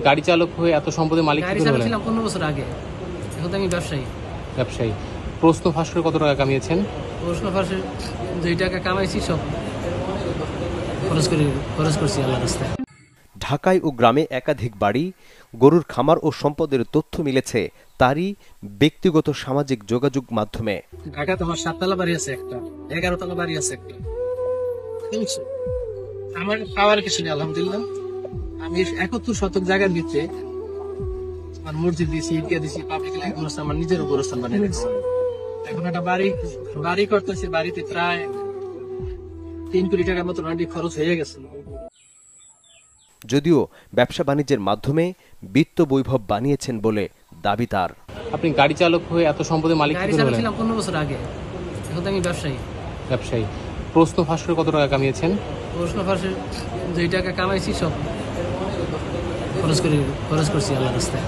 গাড়ি চালক হয়ে এত সম্পদের মালিক কি গাড়ি করে হলেন? চালাচ্ছিলাম 15 বছর আগে। এখন তো আমি ব্যবসায়ী। প্রশ্ন ফাঁস করে কত টাকা কামিয়েছেন? প্রশ্ন ফাঁসে 2 টাকা কামাইছি, সব খরচ করছি আল্লাহর রাস্তায়। ঢাকায় ও গ্রামে একাধিক বাড়ি, গরুর খামার ও সম্পদের তথ্য মিলেছে তারই ব্যক্তিগত সামাজিক যোগাযোগ মাধ্যমে। ঢাকাতে আমার 7 তলা বাড়ি আছে একটা, 11 তলা বাড়ি আছে একটা। বুঝছো? আমার পাওয়ার কিছু নেই আলহামদুলিল্লাহ। আমি 71 শতক জায়গার ভিতরে আমার মসজিদ দিয়েছি, ঈদগাহ দিয়েছি, পাবলিক গোরস্থান আমার নিজের গোরস্থান বানিয়ে রেখেছি। এখন একটা বাড়ি করতেছি, বাড়িতে প্রায় 3 কোটি টাকার মতো অলরেডি খরচ হয়ে গেছে। যদিও ব্যবসা বাণিজ্যের মাধ্যমে বিত্ত বৈভব বানিয়েছেন বলে দাবি তার। আপনি গাড়ি চালক হয়ে এত সম্পদের মালিক কি গাড়ি করে হলেন? চালাচ্ছিলাম 15 বছর আগে। এখন তো আমি ব্যবসায়ী। প্রশ্ন ফাঁস করে কত টাকা কামিয়েছেন? প্রশ্ন ফাঁসে 2 টাকা কামাইছি, সব খরচ করছি আল্লাহর রাস্তায়।